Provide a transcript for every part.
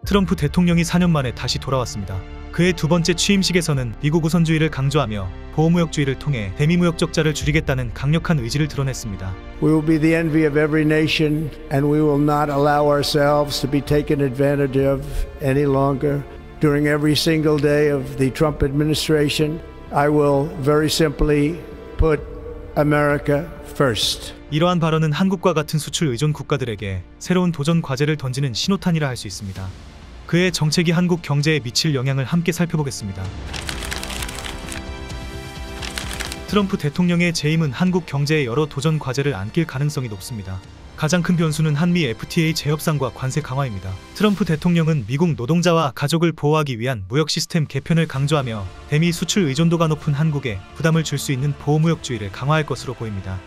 트럼프 대통령이 4년 만에 다시 돌아왔습니다. 그의 두 번째 취임식에서는 미국 우선주의를 강조하며 보호무역주의를 통해 대미무역 적자를 줄이겠다는 강력한 의지를 드러냈습니다. We will be the envy of every nation, and we will not allow ourselves to be taken advantage of any longer. During every single day of the Trump administration, I will very simply put America first. 이러한 발언은 한국과 같은 수출 의존 국가들에게 새로운 도전 과제를 던지는 신호탄이라 할 수 있습니다. 그의 정책이 한국 경제에 미칠 영향을 함께 살펴보겠습니다. 트럼프 대통령의 재임은 한국 경제에 여러 도전 과제를 안길 가능성이 높습니다. 가장 큰 변수는 한미 FTA 재협상과 관세 강화입니다. 트럼프 대통령은 미국 노동자와 가족을 보호하기 위한 무역 시스템 개편을 강조하며 대미 수출 의존도가 높은 한국에 부담을 줄 수 있는 보호무역주의를 강화할 것으로 보입니다.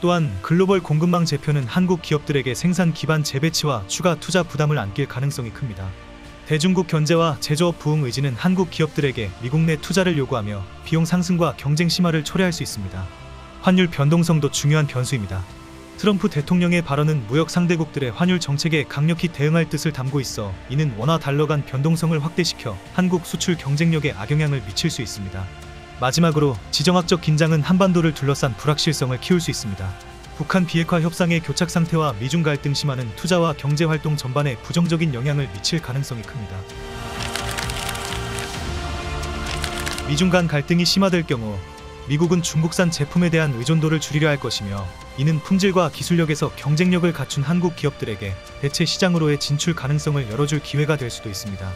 또한 글로벌 공급망 재편은 한국 기업들에게 생산 기반 재배치와 추가 투자 부담을 안길 가능성이 큽니다. 대중국 견제와 제조업 부흥 의지는 한국 기업들에게 미국 내 투자를 요구하며 비용 상승과 경쟁 심화를 초래할 수 있습니다. 환율 변동성도 중요한 변수입니다. 트럼프 대통령의 발언은 무역 상대국들의 환율 정책에 강력히 대응할 뜻을 담고 있어 이는 원화 달러 간 변동성을 확대시켜 한국 수출 경쟁력에 악영향을 미칠 수 있습니다. 마지막으로 지정학적 긴장은 한반도를 둘러싼 불확실성을 키울 수 있습니다. 북한 비핵화 협상의 교착 상태와 미중 갈등 심화는 투자와 경제 활동 전반에 부정적인 영향을 미칠 가능성이 큽니다. 미중 간 갈등이 심화될 경우 미국은 중국산 제품에 대한 의존도를 줄이려 할 것이며 이는 품질과 기술력에서 경쟁력을 갖춘 한국 기업들에게 대체 시장으로의 진출 가능성을 열어줄 기회가 될 수도 있습니다.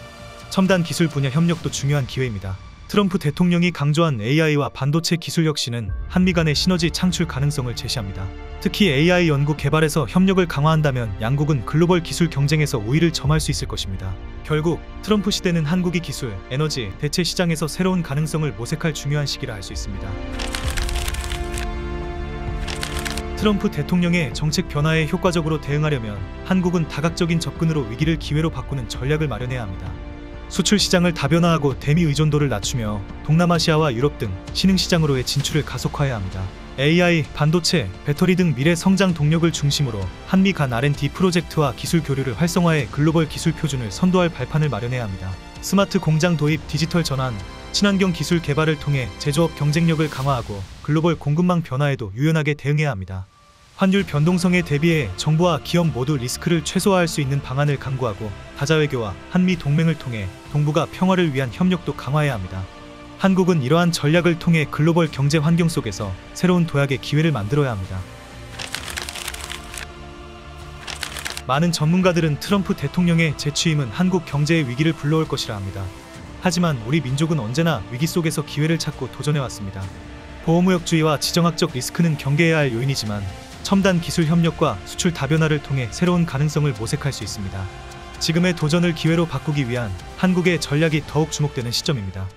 첨단 기술 분야 협력도 중요한 기회입니다. 트럼프 대통령이 강조한 AI와 반도체 기술 혁신은 한미 간의 시너지 창출 가능성을 제시합니다. 특히 AI 연구 개발에서 협력을 강화한다면 양국은 글로벌 기술 경쟁에서 우위를 점할 수 있을 것입니다. 결국 트럼프 시대는 한국이 기술, 에너지, 대체 시장에서 새로운 가능성을 모색할 중요한 시기라 할 수 있습니다. 트럼프 대통령의 정책 변화에 효과적으로 대응하려면 한국은 다각적인 접근으로 위기를 기회로 바꾸는 전략을 마련해야 합니다. 수출 시장을 다변화하고 대미 의존도를 낮추며 동남아시아와 유럽 등 신흥시장으로의 진출을 가속화해야 합니다. AI, 반도체, 배터리 등 미래 성장 동력을 중심으로 한미 간 R&D 프로젝트와 기술 교류를 활성화해 글로벌 기술 표준을 선도할 발판을 마련해야 합니다. 스마트 공장 도입, 디지털 전환, 친환경 기술 개발을 통해 제조업 경쟁력을 강화하고 글로벌 공급망 변화에도 유연하게 대응해야 합니다. 환율 변동성에 대비해 정부와 기업 모두 리스크를 최소화할 수 있는 방안을 강구하고 다자외교와 한미 동맹을 통해 동북아 평화를 위한 협력도 강화해야 합니다. 한국은 이러한 전략을 통해 글로벌 경제 환경 속에서 새로운 도약의 기회를 만들어야 합니다. 많은 전문가들은 트럼프 대통령의 재취임은 한국 경제의 위기를 불러올 것이라 합니다. 하지만 우리 민족은 언제나 위기 속에서 기회를 찾고 도전해왔습니다. 보호무역주의와 지정학적 리스크는 경계해야 할 요인이지만 첨단 기술 협력과 수출 다변화를 통해 새로운 가능성을 모색할 수 있습니다. 지금의 도전을 기회로 바꾸기 위한 한국의 전략이 더욱 주목되는 시점입니다.